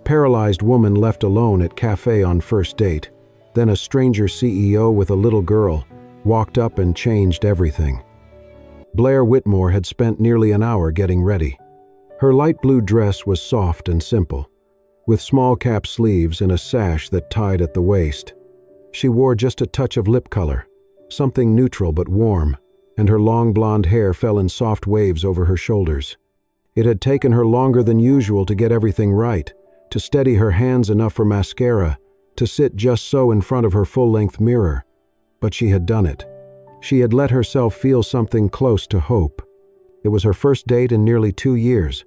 paralyzed woman left alone at Café on first date. Then a stranger CEO with a little girl walked up and changed everything. Blair Whitmore had spent nearly an hour getting ready. Her light blue dress was soft and simple, with small cap sleeves and a sash that tied at the waist. She wore just a touch of lip color, something neutral but warm, and her long blonde hair fell in soft waves over her shoulders. It had taken her longer than usual to get everything right, to steady her hands enough for mascara, to sit just so in front of her full-length mirror. But she had done it. She had let herself feel something close to hope. It was her first date in nearly 2 years.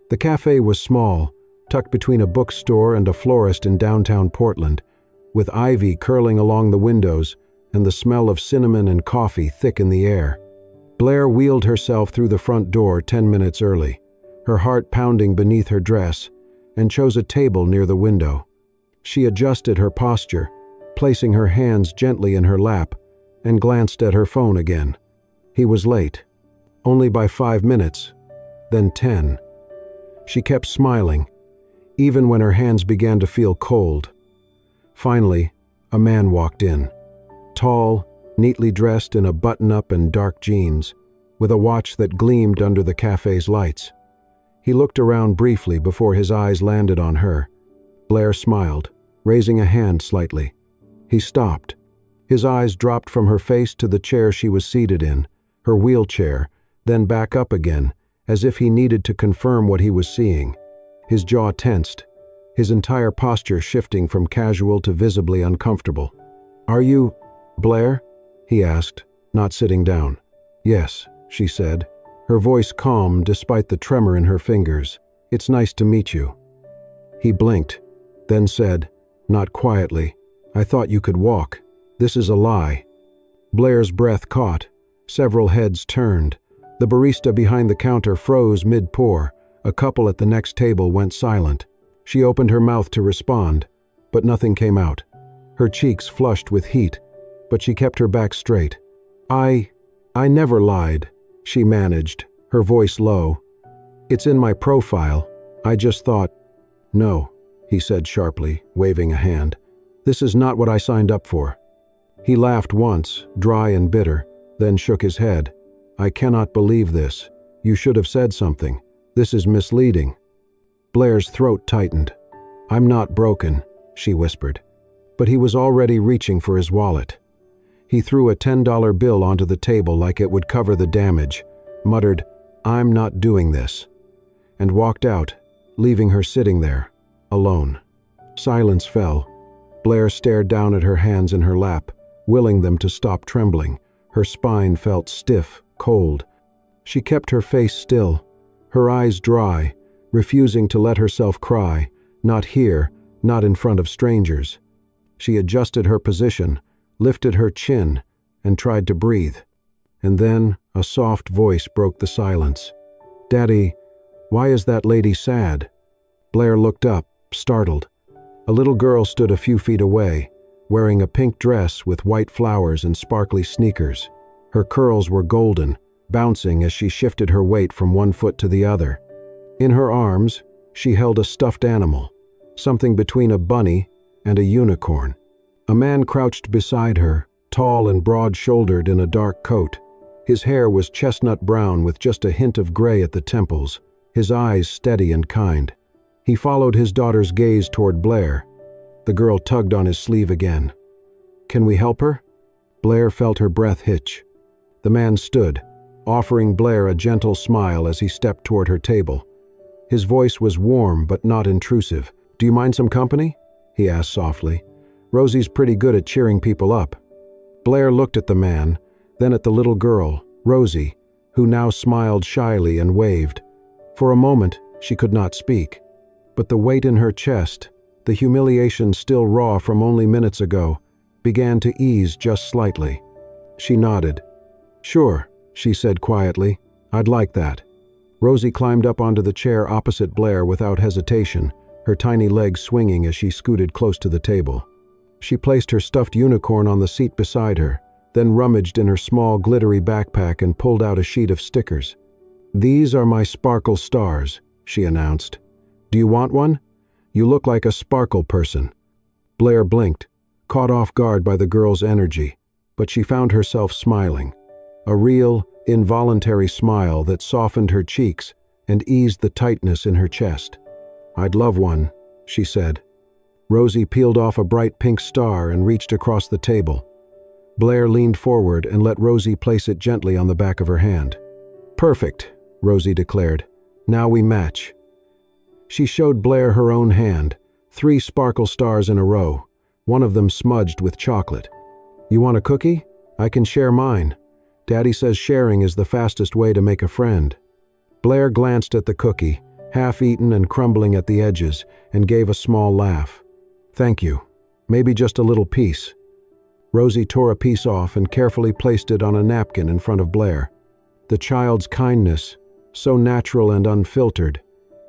The cafe was small, tucked between a bookstore and a florist in downtown Portland, with ivy curling along the windows and the smell of cinnamon and coffee thick in the air. Blair wheeled herself through the front door 10 minutes early, her heart pounding beneath her dress, and chose a table near the window. She adjusted her posture, placing her hands gently in her lap, and glanced at her phone again. He was late. Only by 5 minutes, then 10. She kept smiling, even when her hands began to feel cold. Finally, a man walked in. Tall, neatly dressed in a button-up and dark jeans, with a watch that gleamed under the cafe's lights. He looked around briefly before his eyes landed on her. Blair smiled, raising a hand slightly. He stopped. His eyes dropped from her face to the chair she was seated in, her wheelchair, then back up again, as if he needed to confirm what he was seeing. His jaw tensed, his entire posture shifting from casual to visibly uncomfortable. "Are you Blair?" he asked, not sitting down. "Yes," she said, her voice calm despite the tremor in her fingers. "It's nice to meet you." He blinked, then said, not quietly, "I thought you could walk. This is a lie." Blair's breath caught. Several heads turned. The barista behind the counter froze mid-pour. A couple at the next table went silent. She opened her mouth to respond, but nothing came out. Her cheeks flushed with heat, but she kept her back straight. I never lied," she managed, her voice low. "It's in my profile. I just thought—" "No," he said sharply, waving a hand. "This is not what I signed up for." He laughed once, dry and bitter, then shook his head. "I cannot believe this. You should have said something. This is misleading." Blair's throat tightened. "I'm not broken," she whispered. But he was already reaching for his wallet. He threw a $10 bill onto the table like it would cover the damage, muttered, "I'm not doing this," and walked out, leaving her sitting there, alone. Silence fell. Blair stared down at her hands in her lap, willing them to stop trembling. Her spine felt stiff, cold. She kept her face still, her eyes dry, refusing to let herself cry, not here, not in front of strangers. She adjusted her position, lifted her chin, and tried to breathe. And then a soft voice broke the silence. "Daddy, why is that lady sad?" Blair looked up, startled. A little girl stood a few feet away, wearing a pink dress with white flowers and sparkly sneakers. Her curls were golden, bouncing as she shifted her weight from one foot to the other. In her arms, she held a stuffed animal, something between a bunny and a unicorn. A man crouched beside her, tall and broad-shouldered in a dark coat. His hair was chestnut brown with just a hint of gray at the temples, his eyes steady and kind. He followed his daughter's gaze toward Blair. The girl tugged on his sleeve again. "Can we help her?" Blair felt her breath hitch. The man stood, offering Blair a gentle smile as he stepped toward her table. His voice was warm but not intrusive. "Do you mind some company?" he asked softly. "Rosie's pretty good at cheering people up." Blair looked at the man, then at the little girl, Rosie, who now smiled shyly and waved. For a moment, she could not speak. But the weight in her chest, the humiliation still raw from only minutes ago, began to ease just slightly. She nodded. "Sure," she said quietly. "I'd like that." Rosie climbed up onto the chair opposite Blair without hesitation, her tiny legs swinging as she scooted close to the table. She placed her stuffed unicorn on the seat beside her, then rummaged in her small glittery backpack and pulled out a sheet of stickers. "These are my sparkle stars," she announced. "Do you want one? You look like a sparkle person." Blair blinked, caught off guard by the girl's energy, but she found herself smiling. A real, involuntary smile that softened her cheeks and eased the tightness in her chest. "I'd love one," she said. Rosie peeled off a bright pink star and reached across the table. Blair leaned forward and let Rosie place it gently on the back of her hand. "Perfect," Rosie declared. "Now we match." She showed Blair her own hand, 3 sparkle stars in a row, one of them smudged with chocolate. "You want a cookie? I can share mine. Daddy says sharing is the fastest way to make a friend." Blair glanced at the cookie, half-eaten and crumbling at the edges, and gave a small laugh. "Thank you. Maybe just a little piece." Rosie tore a piece off and carefully placed it on a napkin in front of Blair. The child's kindness, so natural and unfiltered,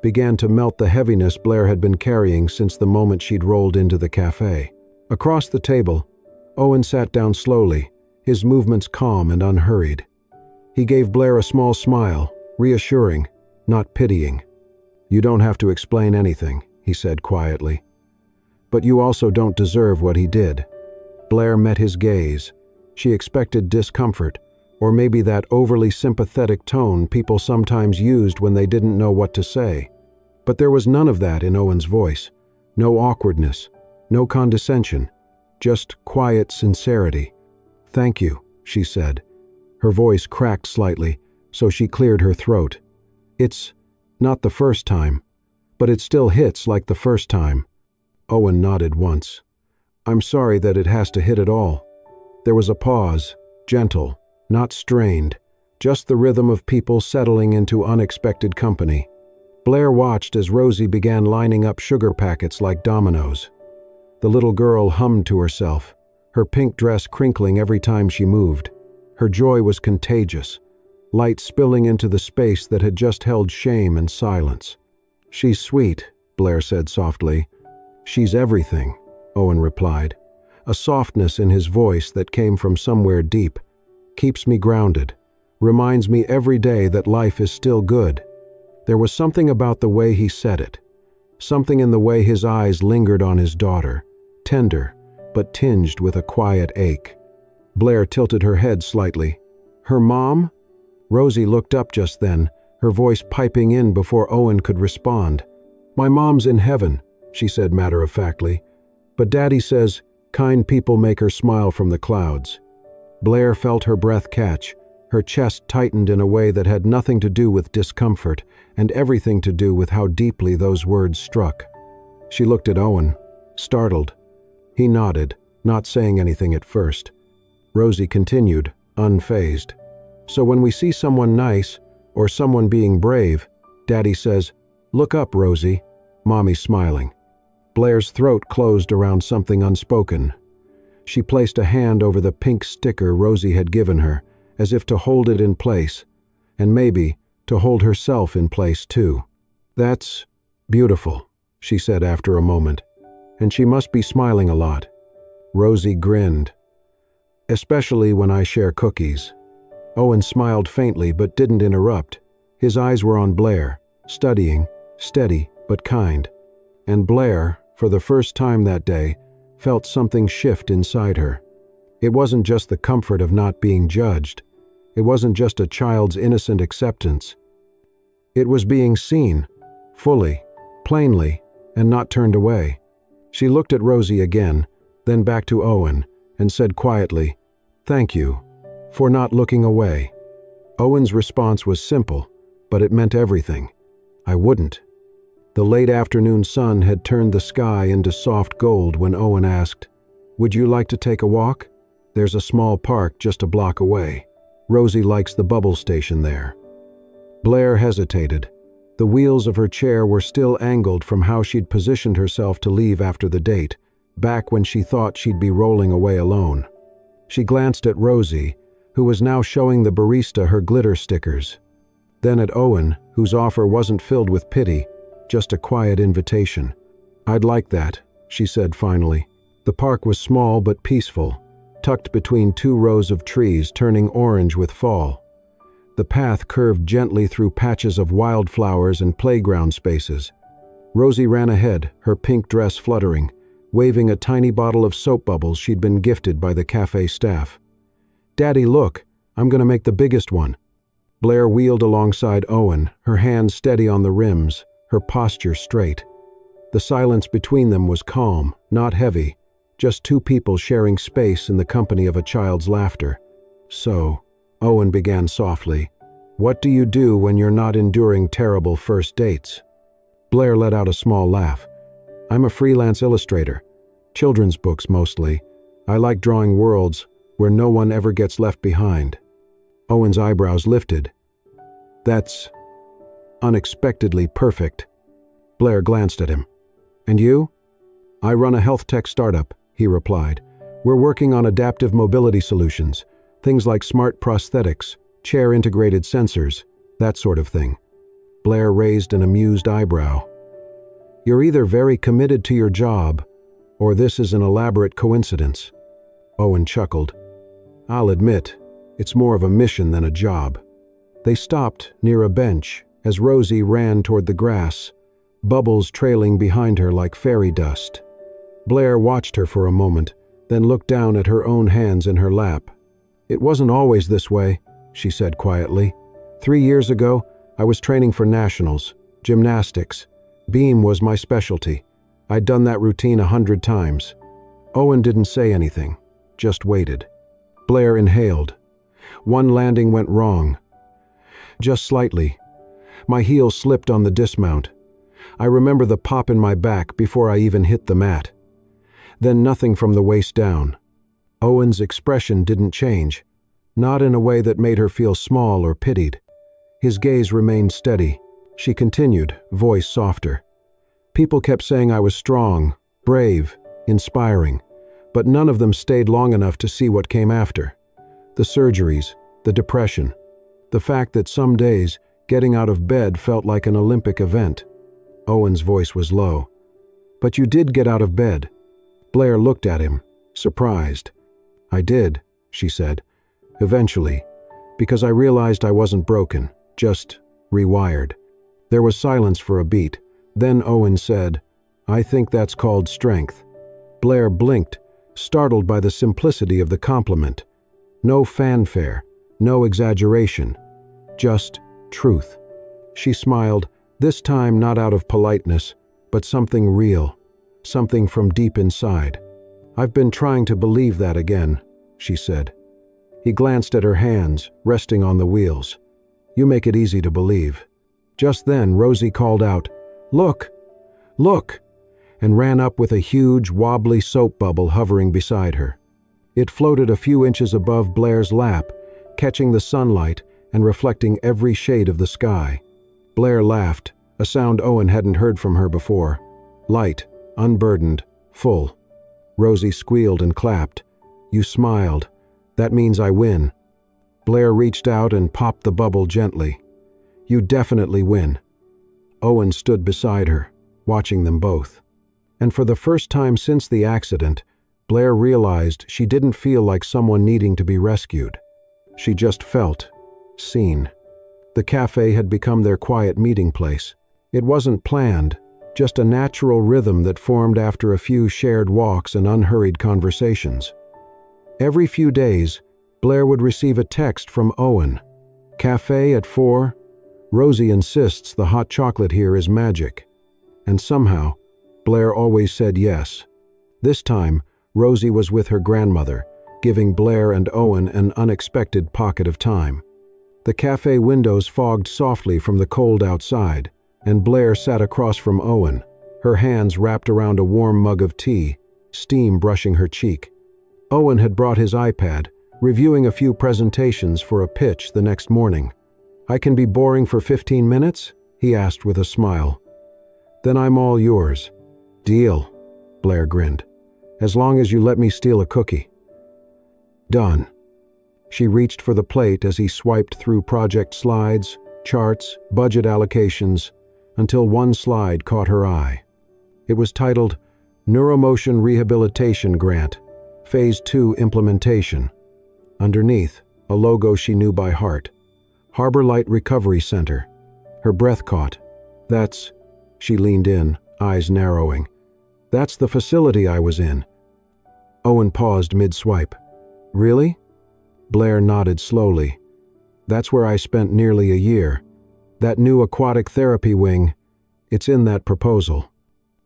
began to melt the heaviness Blair had been carrying since the moment she'd rolled into the cafe. Across the table, Owen sat down slowly, his movements calm and unhurried. He gave Blair a small smile, reassuring, not pitying. "You don't have to explain anything," he said quietly. "But you also don't deserve what he did." Blair met his gaze. She expected discomfort, or maybe that overly sympathetic tone people sometimes used when they didn't know what to say. But there was none of that in Owen's voice. No awkwardness, no condescension, just quiet sincerity. "Thank you," she said. Her voice cracked slightly, so she cleared her throat. "It's not the first time, but it still hits like the first time." Owen nodded once. "I'm sorry that it has to hit at all." There was a pause, gentle, not strained, just the rhythm of people settling into unexpected company. Blair watched as Rosie began lining up sugar packets like dominoes. The little girl hummed to herself, her pink dress crinkling every time she moved. Her joy was contagious, light spilling into the space that had just held shame and silence. "She's sweet," Blair said softly. "She's everything," Owen replied, a softness in his voice that came from somewhere deep. "Keeps me grounded, reminds me every day that life is still good." There was something about the way he said it, something in the way his eyes lingered on his daughter, tender, but tinged with a quiet ache. Blair tilted her head slightly. "Her mom?" Rosie looked up just then, her voice piping in before Owen could respond. "My mom's in heaven," she said matter-of-factly, "but Daddy says kind people make her smile from the clouds." Blair felt her breath catch. Her chest tightened in a way that had nothing to do with discomfort and everything to do with how deeply those words struck. She looked at Owen, startled. He nodded, not saying anything at first. Rosie continued, unfazed. "So when we see someone nice, or someone being brave, Daddy says, 'Look up, Rosie,'" Mommy smiling. Blair's throat closed around something unspoken. She placed a hand over the pink sticker Rosie had given her, as if to hold it in place, and maybe to hold herself in place too. "That's beautiful," she said after a moment, "and she must be smiling a lot." Rosie grinned. "Especially when I share cookies." Owen smiled faintly but didn't interrupt. His eyes were on Blair, studying, steady but kind. And Blair, for the first time that day, felt something shift inside her. It wasn't just the comfort of not being judged. It wasn't just a child's innocent acceptance. It was being seen, fully, plainly, and not turned away. She looked at Rosie again, then back to Owen, and said quietly, "Thank you, for not looking away." Owen's response was simple, but it meant everything. "I wouldn't." The late afternoon sun had turned the sky into soft gold when Owen asked, "Would you like to take a walk? There's a small park just a block away. Rosie likes the bubble station there." Blair hesitated. The wheels of her chair were still angled from how she'd positioned herself to leave after the date, back when she thought she'd be rolling away alone. She glanced at Rosie, who was now showing the barista her glitter stickers. Then at Owen, whose offer wasn't filled with pity, just a quiet invitation. "I'd like that," she said finally. The park was small but peaceful, tucked between 2 rows of trees turning orange with fall. The path curved gently through patches of wildflowers and playground spaces. Rosie ran ahead, her pink dress fluttering, waving a tiny bottle of soap bubbles she'd been gifted by the cafe staff. "Daddy, look, I'm going to make the biggest one." Blair wheeled alongside Owen, her hands steady on the rims, her posture straight. The silence between them was calm, not heavy, just two people sharing space in the company of a child's laughter. "So," Owen began softly, "what do you do when you're not enduring terrible first dates?" Blair let out a small laugh. "I'm a freelance illustrator. Children's books mostly. I like drawing worlds where no one ever gets left behind." Owen's eyebrows lifted. "That's unexpectedly perfect." Blair glanced at him. "And you?" "I run a health tech startup," he replied. "We're working on adaptive mobility solutions, things like smart prosthetics, chair-integrated sensors, that sort of thing." Blair raised an amused eyebrow. "You're either very committed to your job, or this is an elaborate coincidence." Owen chuckled. "I'll admit, it's more of a mission than a job." They stopped near a bench as Rosie ran toward the grass, bubbles trailing behind her like fairy dust. Blair watched her for a moment, then looked down at her own hands in her lap. "It wasn't always this way," she said quietly. 3 years ago, I was training for nationals, gymnastics. Beam was my specialty. I'd done that routine 100 times. Owen didn't say anything, just waited. Blair inhaled. One landing went wrong. Just slightly. My heel slipped on the dismount. I remember the pop in my back before I even hit the mat. Then nothing from the waist down. Owen's expression didn't change, not in a way that made her feel small or pitied. His gaze remained steady. She continued, voice softer. "People kept saying I was strong, brave, inspiring, but none of them stayed long enough to see what came after. The surgeries, the depression, the fact that some days getting out of bed felt like an Olympic event." Owen's voice was low. "But you did get out of bed." Blair looked at him, surprised. "I did," she said, "eventually, because I realized I wasn't broken, just rewired." There was silence for a beat. Then Owen said, "I think that's called strength." Blair blinked, startled by the simplicity of the compliment. No fanfare, no exaggeration, just truth. She smiled, this time not out of politeness, but something real, something from deep inside. "I've been trying to believe that again," she said. He glanced at her hands, resting on the wheels. "You make it easy to believe." Just then, Rosie called out, "Look! Look!" and ran up with a huge, wobbly soap bubble hovering beside her. It floated a few inches above Blair's lap, catching the sunlight and reflecting every shade of the sky. Blair laughed, a sound Owen hadn't heard from her before. Light, unburdened, full. Rosie squealed and clapped. "You smiled. That means I win." Blair reached out and popped the bubble gently. "You definitely win." Owen stood beside her, watching them both. And for the first time since the accident, Blair realized she didn't feel like someone needing to be rescued. She just felt seen. The cafe had become their quiet meeting place. It wasn't planned, just a natural rhythm that formed after a few shared walks and unhurried conversations. Every few days, Blair would receive a text from Owen. "Café at 4? Rosie insists the hot chocolate here is magic." And somehow, Blair always said yes. This time, Rosie was with her grandmother, giving Blair and Owen an unexpected pocket of time. The cafe windows fogged softly from the cold outside, and Blair sat across from Owen, her hands wrapped around a warm mug of tea, steam brushing her cheek. Owen had brought his iPad, reviewing a few presentations for a pitch the next morning. "I can be boring for 15 minutes?" he asked with a smile. "Then I'm all yours." "Deal," Blair grinned. "As long as you let me steal a cookie." "Done." She reached for the plate as he swiped through project slides, charts, budget allocations, until one slide caught her eye. It was titled Neuromotion Rehabilitation Grant, Phase 2 Implementation. Underneath, a logo she knew by heart. Harbor Light Recovery Center. Her breath caught. "That's..." She leaned in, eyes narrowing. That's the facility I was in. Owen paused mid-swipe. Really? Blair nodded slowly. That's where I spent nearly a year. That new aquatic therapy wing, it's in that proposal.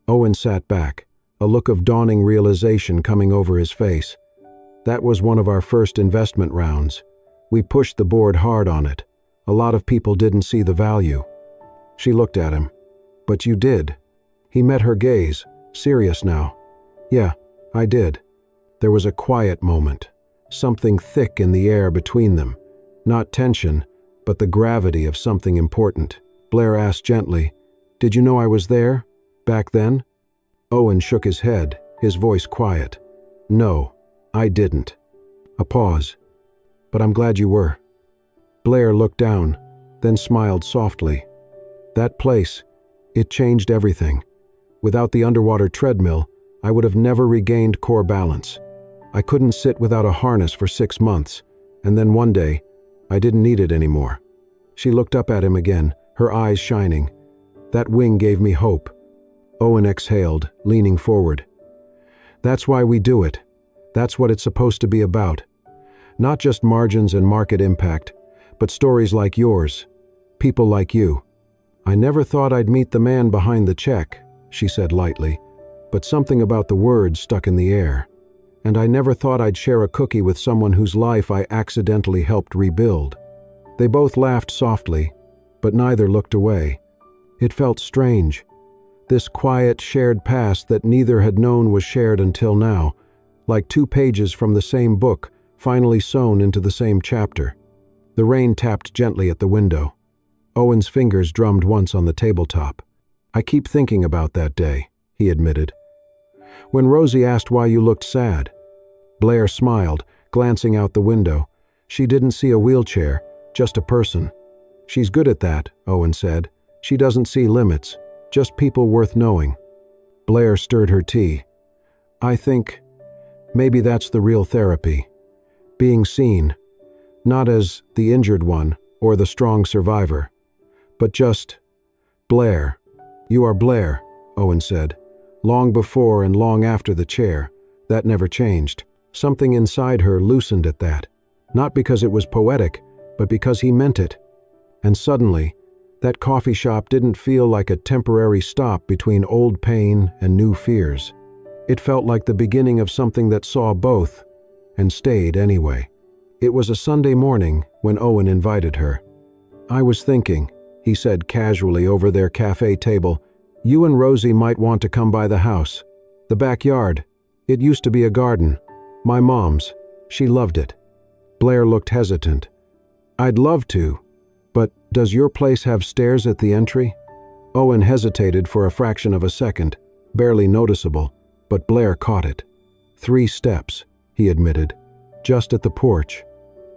Owen sat back, a look of dawning realization coming over his face. That was one of our first investment rounds. We pushed the board hard on it. A lot of people didn't see the value. She looked at him. But you did. He met her gaze, serious now. Yeah, I did. There was a quiet moment, something thick in the air between them. Not tension, but the gravity of something important. Blair asked gently, "Did you know I was there? Back then?" Owen shook his head, his voice quiet. "No, I didn't." A pause. "But I'm glad you were." Blair looked down, then smiled softly. "That place, it changed everything. Without the underwater treadmill, I would have never regained core balance. I couldn't sit without a harness for 6 months, and then one day, I didn't need it anymore." She looked up at him again, her eyes shining. "That wing gave me hope." Owen exhaled, leaning forward. "That's why we do it. That's what it's supposed to be about. Not just margins and market impact, but stories like yours. People like you." "I never thought I'd meet the man behind the check," she said lightly, but something about the words stuck in the air. "And I never thought I'd share a cookie with someone whose life I accidentally helped rebuild." They both laughed softly, but neither looked away. It felt strange. This quiet, shared past that neither had known was shared until now, like 2 pages from the same book, finally sewn into the same chapter. The rain tapped gently at the window. Owen's fingers drummed once on the tabletop. "I keep thinking about that day," he admitted. "When Rosie asked why you looked sad." Blair smiled, glancing out the window. She didn't see a wheelchair, just a person. "She's good at that," Owen said. "She doesn't see limits, just people worth knowing." Blair stirred her tea. "I think maybe that's the real therapy. Being seen, not as the injured one or the strong survivor, but just Blair. You are Blair," Owen said. "Long before and long after the chair, that never changed." Something inside her loosened at that, not because it was poetic, but because he meant it. And suddenly, that coffee shop didn't feel like a temporary stop between old pain and new fears. It felt like the beginning of something that saw both, and stayed anyway. It was a Sunday morning when Owen invited her. "I was thinking," he said casually over their cafe table, "you and Rosie might want to come by the house. The backyard. It used to be a garden. My mom's. She loved it." Blair looked hesitant. "I'd love to, but does your place have stairs at the entry?" Owen hesitated for a fraction of a second, barely noticeable, but Blair caught it. 3 steps, he admitted, just at the porch.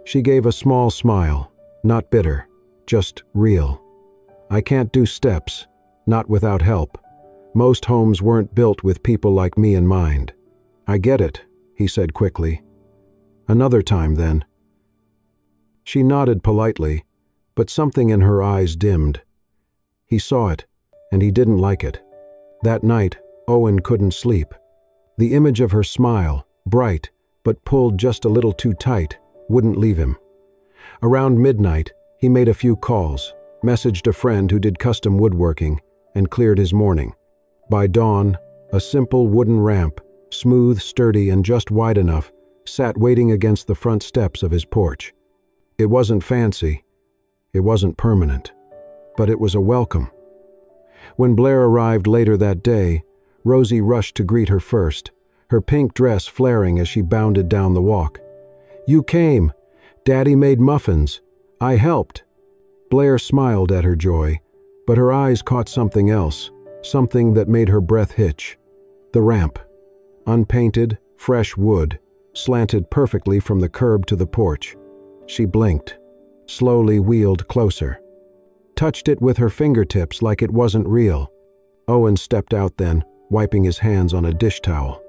She gave a small smile, not bitter, just real. "I can't do steps, not without help. Most homes weren't built with people like me in mind." "I get it," he said quickly. "Another time, then." She nodded politely, but something in her eyes dimmed. He saw it, and he didn't like it. That night, Owen couldn't sleep. The image of her smile, bright, but pulled just a little too tight, wouldn't leave him. Around midnight, he made a few calls, messaged a friend who did custom woodworking, and cleared his morning. By dawn, a simple wooden ramp, smooth, sturdy, and just wide enough, sat waiting against the front steps of his porch. It wasn't fancy. It wasn't permanent. But it was a welcome. When Blair arrived later that day, Rosie rushed to greet her first, her pink dress flaring as she bounded down the walk. "You came. Daddy made muffins. I helped." Blair smiled at her joy, but her eyes caught something else, something that made her breath hitch. The ramp. Unpainted, fresh wood, slanted perfectly from the curb to the porch. She blinked, slowly wheeled closer. Touched it with her fingertips like it wasn't real. Owen stepped out then, wiping his hands on a dish towel.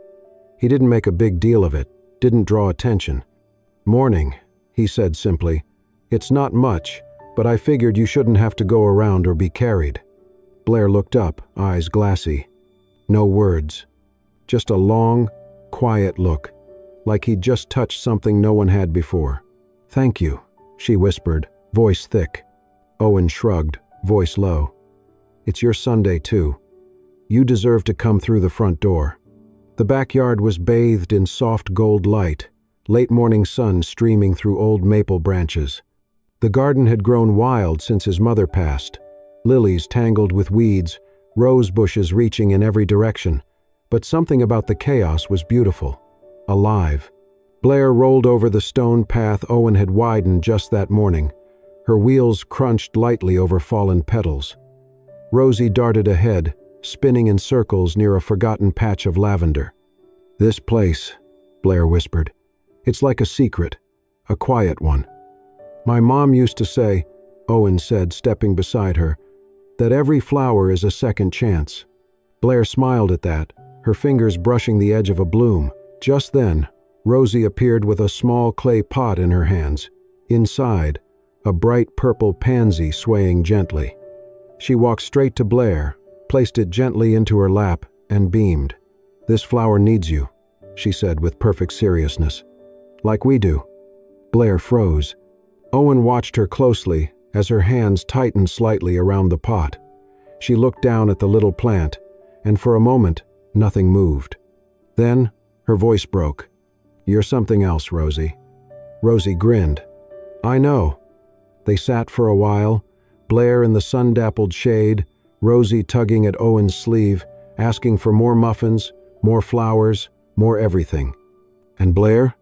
He didn't make a big deal of it, didn't draw attention. "Morning," he said simply. "It's not much, but I figured you shouldn't have to go around or be carried." Blair looked up, eyes glassy. No words. Just a long, quiet look, like he'd just touched something no one had before. "Thank you," she whispered, voice thick. Owen shrugged, voice low. "It's your Sunday too. You deserve to come through the front door." The backyard was bathed in soft gold light, late morning sun streaming through old maple branches. The garden had grown wild since his mother passed, lilies tangled with weeds, rose bushes reaching in every direction, but something about the chaos was beautiful, alive. Blair rolled over the stone path Owen had widened just that morning. Her wheels crunched lightly over fallen petals. Rosie darted ahead, spinning in circles near a forgotten patch of lavender. "This place," Blair whispered. "It's like a secret, a quiet one. My mom used to say," Owen said, stepping beside her, "that every flower is a second chance." Blair smiled at that, her fingers brushing the edge of a bloom. Just then, Rosie appeared with a small clay pot in her hands. Inside, a bright purple pansy swaying gently. She walked straight to Blair, placed it gently into her lap, and beamed. "This flower needs you," she said with perfect seriousness. "Like we do." Blair froze. Owen watched her closely as her hands tightened slightly around the pot. She looked down at the little plant, and for a moment, nothing moved. Then, her voice broke. "You're something else, Rosie." Rosie grinned. "I know." They sat for a while, Blair in the sun-dappled shade, Rosie tugging at Owen's sleeve, asking for more muffins, more flowers, more everything. And Blair?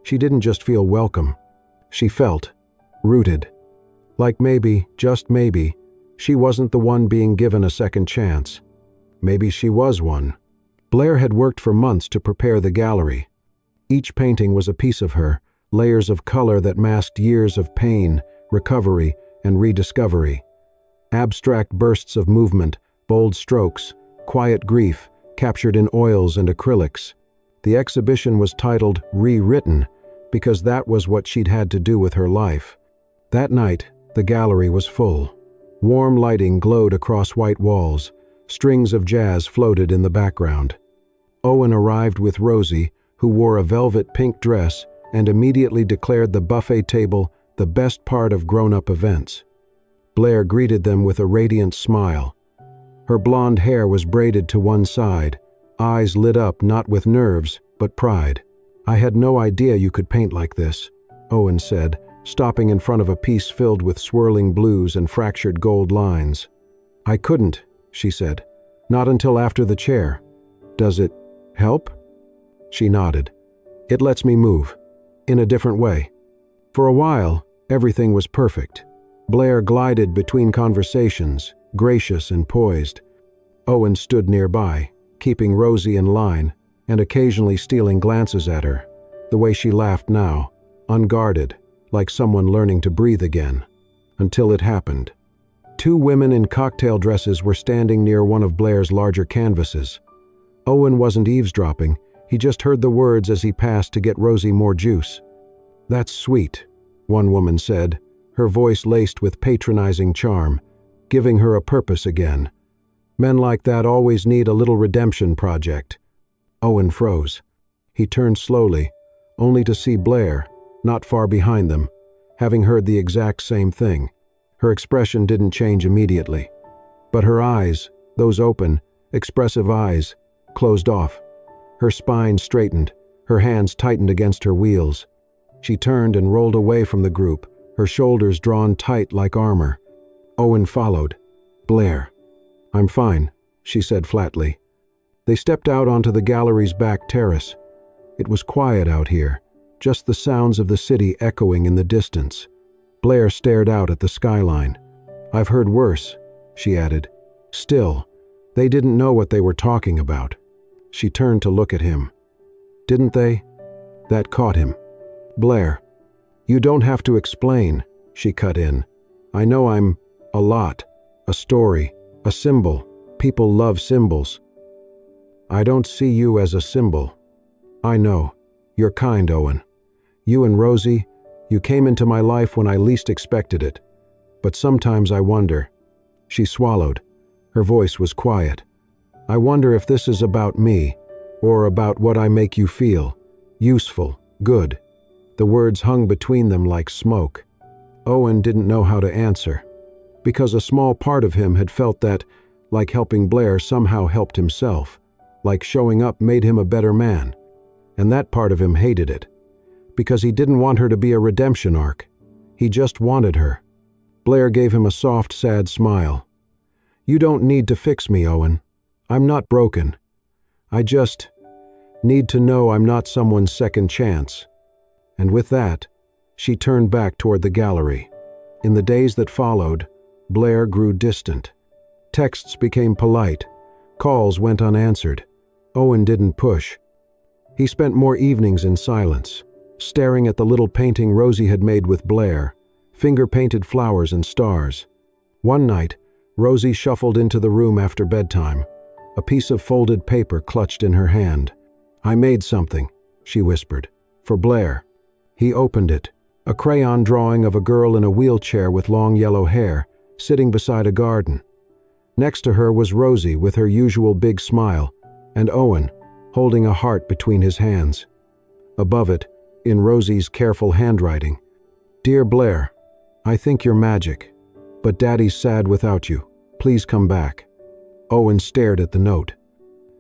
She didn't just feel welcome. She felt rooted. Like maybe, just maybe, she wasn't the one being given a second chance. Maybe she was one. Blair had worked for months to prepare the gallery. Each painting was a piece of her, layers of color that masked years of pain, recovery, and rediscovery. Abstract bursts of movement, bold strokes, quiet grief, captured in oils and acrylics. The exhibition was titled Rewritten because that was what she'd had to do with her life. That night, the gallery was full. Warm lighting glowed across white walls. Strings of jazz floated in the background. Owen arrived with Rosie, who wore a velvet pink dress and immediately declared the buffet table the best part of grown-up events. Blair greeted them with a radiant smile. Her blonde hair was braided to one side, eyes lit up not with nerves, but pride. "I had no idea you could paint like this," Owen said, stopping in front of a piece filled with swirling blues and fractured gold lines. "I couldn't," she said. "Not until after the chair. Does it help?" She nodded. "It lets me move. In a different way." For a while, everything was perfect. Blair glided between conversations, gracious and poised. Owen stood nearby, keeping Rosie in line, and occasionally stealing glances at her, the way she laughed now, unguarded, like someone learning to breathe again. Until it happened. Two women in cocktail dresses were standing near one of Blair's larger canvases. Owen wasn't eavesdropping, he just heard the words as he passed to get Rosie more juice. "That's sweet," one woman said, her voice laced with patronizing charm, giving her a purpose again. Men like that always need a little redemption project. Owen froze. He turned slowly, only to see Blair, not far behind them, having heard the exact same thing. Her expression didn't change immediately. But her eyes, those open, expressive eyes, closed off. Her spine straightened, her hands tightened against her wheels. She turned and rolled away from the group, her shoulders drawn tight like armor. Owen followed. "Blair." "I'm fine," she said flatly. They stepped out onto the gallery's back terrace. It was quiet out here, just the sounds of the city echoing in the distance. Blair stared out at the skyline. "I've heard worse," she added. Still, they didn't know what they were talking about. She turned to look at him. "Didn't they?" That caught him. "Blair, you don't have to explain," she cut in. "I know I'm a lot, a story, a symbol. People love symbols. I don't see you as a symbol. I know. You're kind, Owen. You and Rosie, you came into my life when I least expected it. But sometimes I wonder." She swallowed. Her voice was quiet. I wonder if this is about me, or about what I make you feel. Useful, good." The words hung between them like smoke. Owen didn't know how to answer, because a small part of him had felt that, like helping Blair somehow helped himself, like showing up made him a better man. And that part of him hated it, because he didn't want her to be a redemption arc. He just wanted her. Blair gave him a soft, sad smile. "You don't need to fix me, Owen. I'm not broken. I just need to know I'm not someone's second chance." And with that, she turned back toward the gallery. In the days that followed, Blair grew distant. Texts became polite. Calls went unanswered. Owen didn't push. He spent more evenings in silence, staring at the little painting Rosie had made with Blair, finger-painted flowers and stars. One night, Rosie shuffled into the room after bedtime, a piece of folded paper clutched in her hand. "I made something," she whispered, "for Blair." He opened it, a crayon drawing of a girl in a wheelchair with long yellow hair, sitting beside a garden. Next to her was Rosie with her usual big smile, and Owen, holding a heart between his hands. Above it, in Rosie's careful handwriting, "Dear Blair, I think you're magic, but Daddy's sad without you. Please come back." Owen stared at the note,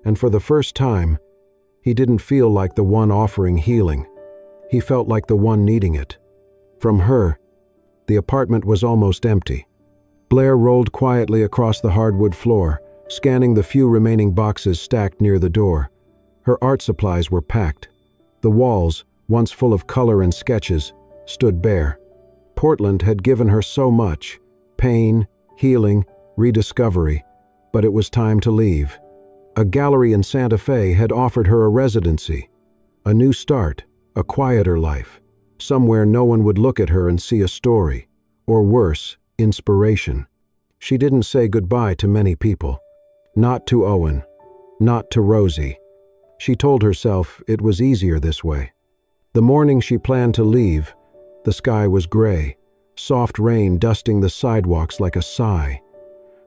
and for the first time, he didn't feel like the one offering healing. He felt like the one needing it. From her, the apartment was almost empty. Blair rolled quietly across the hardwood floor, scanning the few remaining boxes stacked near the door. Her art supplies were packed. The walls, once full of color and sketches, stood bare. Portland had given her so much: pain, healing, rediscovery, but it was time to leave. A gallery in Santa Fe had offered her a residency, a new start, a quieter life, somewhere no one would look at her and see a story, or worse, inspiration. She didn't say goodbye to many people. Not to Owen, not to Rosie. She told herself it was easier this way. The morning she planned to leave, the sky was gray, soft rain dusting the sidewalks like a sigh.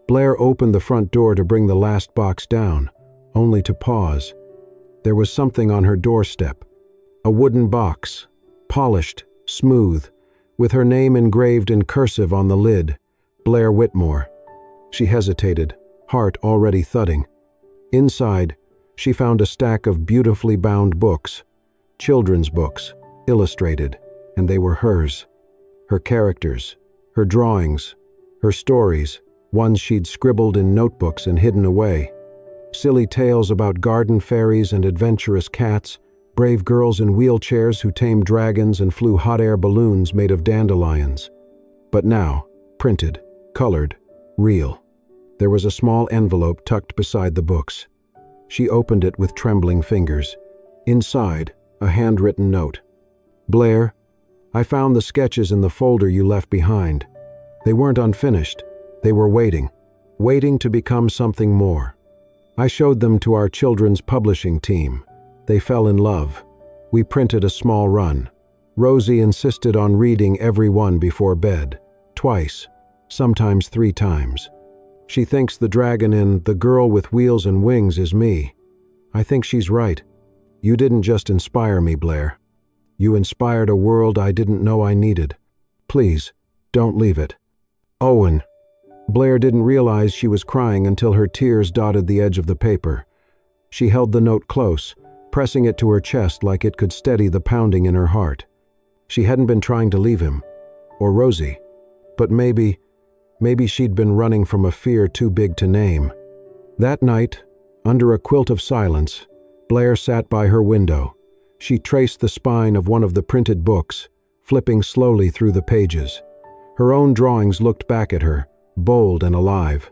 Blair opened the front door to bring the last box down, only to pause. There was something on her doorstep. A wooden box, polished, smooth, with her name engraved in cursive on the lid, Blair Whitmore. She hesitated, heart already thudding. Inside, she found a stack of beautifully bound books, children's books, illustrated, and they were hers. Her characters, her drawings, her stories, ones she'd scribbled in notebooks and hidden away. Silly tales about garden fairies and adventurous cats, brave girls in wheelchairs who tamed dragons and flew hot air balloons made of dandelions. But now, printed, colored, real. There was a small envelope tucked beside the books. She opened it with trembling fingers. Inside, a handwritten note. "Blair, I found the sketches in the folder you left behind. They weren't unfinished. They were waiting to become something more. I showed them to our children's publishing team. They fell in love. We printed a small run. Rosie insisted on reading every one before bed, twice, sometimes 3 times. She thinks the dragon in The Girl with Wheels and Wings is me. I think she's right. You didn't just inspire me, Blair. You inspired a world I didn't know I needed. Please, don't leave it. Owen." Blair didn't realize she was crying until her tears dotted the edge of the paper. She held the note close, pressing it to her chest like it could steady the pounding in her heart. She hadn't been trying to leave him, or Rosie, but maybe she'd been running from a fear too big to name. That night, under a quilt of silence, Blair sat by her window. She traced the spine of one of the printed books, flipping slowly through the pages. Her own drawings looked back at her, bold and alive.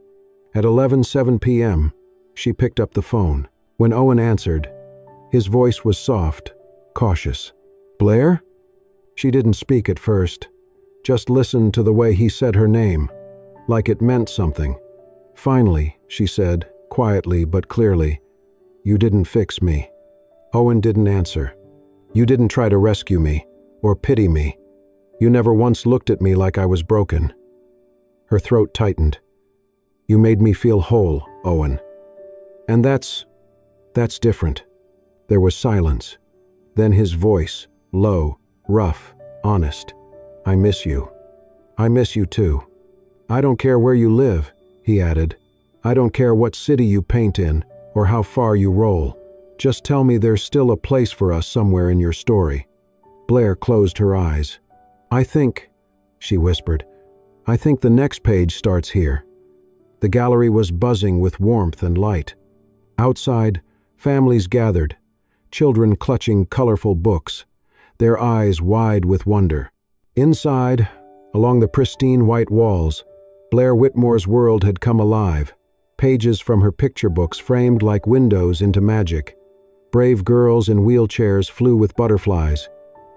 At 11:07 p.m., she picked up the phone. When Owen answered, his voice was soft, cautious. "Blair?" She didn't speak at first, just listened to the way he said her name, like it meant something. Finally, she said, quietly but clearly, "You didn't fix me." Owen didn't answer. "You didn't try to rescue me, or pity me. You never once looked at me like I was broken." Her throat tightened. "You made me feel whole, Owen." And that's different. There was silence. Then his voice, low, rough, honest. I miss you. I miss you too. I don't care where you live, he added. I don't care what city you paint in or how far you roll. Just tell me there's still a place for us somewhere in your story. Blair closed her eyes. I think, she whispered, I think the next page starts here. The gallery was buzzing with warmth and light. Outside, families gathered, children clutching colorful books, their eyes wide with wonder. Inside, along the pristine white walls, Blair Whitmore's world had come alive, pages from her picture books framed like windows into magic. Brave girls in wheelchairs flew with butterflies.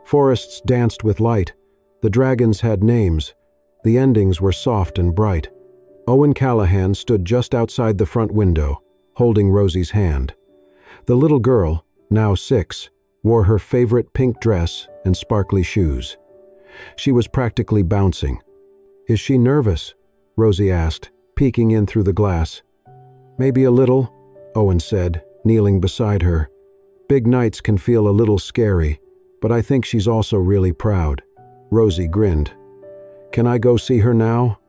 Forests danced with light. The dragons had names. The endings were soft and bright. Owen Callahan stood just outside the front window, holding Rosie's hand. The little girl, now 6, wore her favorite pink dress and sparkly shoes. She was practically bouncing. Is she nervous? Rosie asked, peeking in through the glass. Maybe a little, Owen said, kneeling beside her. Big nights can feel a little scary, but I think she's also really proud. Rosie grinned. Can I go see her now?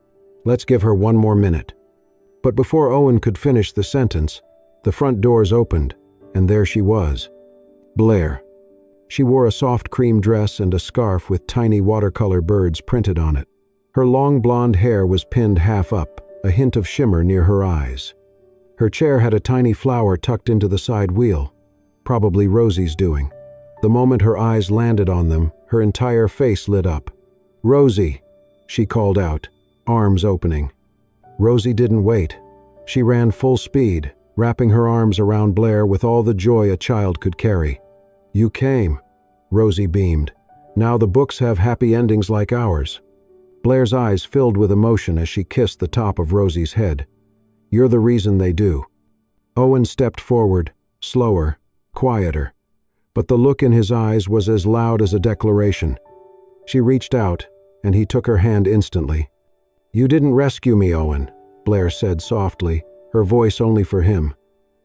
Let's give her one more minute. But before Owen could finish the sentence, the front doors opened, and there she was. Blair. She wore a soft cream dress and a scarf with tiny watercolor birds printed on it. Her long blonde hair was pinned half up, a hint of shimmer near her eyes. Her chair had a tiny flower tucked into the side wheel, probably Rosie's doing. The moment her eyes landed on them, her entire face lit up. Rosie, she called out, arms opening. Rosie didn't wait. She ran full speed, wrapping her arms around Blair with all the joy a child could carry. You came, Rosie beamed. Now the books have happy endings like ours. Blair's eyes filled with emotion as she kissed the top of Rosie's head. You're the reason they do. Owen stepped forward, slower, quieter, but the look in his eyes was as loud as a declaration. She reached out, and he took her hand instantly. You didn't rescue me, Owen, Blair said softly, her voice only for him.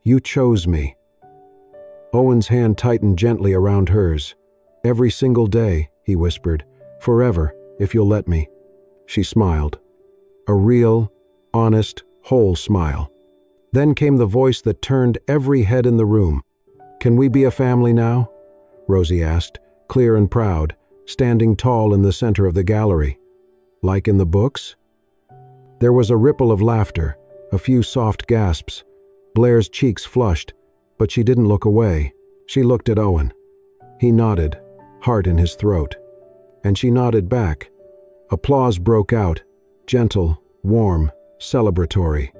You chose me. Owen's hand tightened gently around hers. Every single day, he whispered, forever, if you'll let me. She smiled. A real, honest, whole smile. Then came the voice that turned every head in the room. Can we be a family now? Rosie asked, clear and proud, standing tall in the center of the gallery. Like in the books? There was a ripple of laughter, a few soft gasps. Blair's cheeks flushed, but she didn't look away. She looked at Owen. He nodded, heart in his throat. And she nodded back. Applause broke out, gentle, warm, celebratory.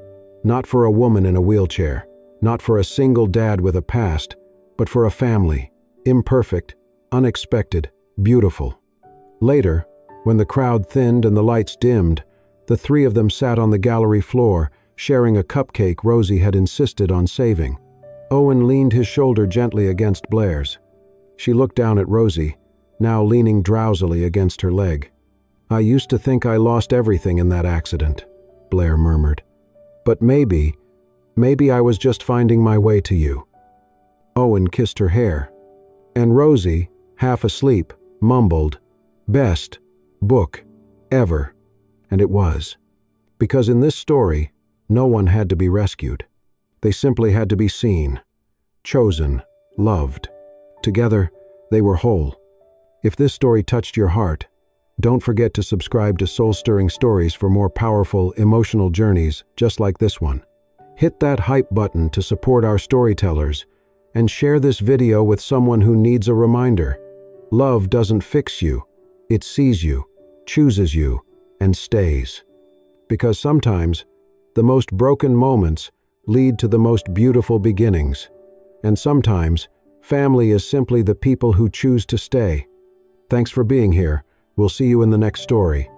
Not for a woman in a wheelchair, not for a single dad with a past, but for a family, imperfect, unexpected, beautiful. Later, when the crowd thinned and the lights dimmed, the three of them sat on the gallery floor, sharing a cupcake Rosie had insisted on saving. Owen leaned his shoulder gently against Blair's. She looked down at Rosie, now leaning drowsily against her leg. I used to think I lost everything in that accident, Blair murmured. But maybe I was just finding my way to you. Owen kissed her hair. And Rosie, half asleep, mumbled, best book ever. And it was. Because in this story, no one had to be rescued. They simply had to be seen, chosen, loved. Together, they were whole. If this story touched your heart, don't forget to subscribe to Soul-Stirring Stories for more powerful, emotional journeys just like this one. Hit that hype button to support our storytellers, and share this video with someone who needs a reminder. Love doesn't fix you. It sees you, chooses you, and stays. Because sometimes, the most broken moments lead to the most beautiful beginnings. And sometimes, family is simply the people who choose to stay. Thanks for being here. We'll see you in the next story.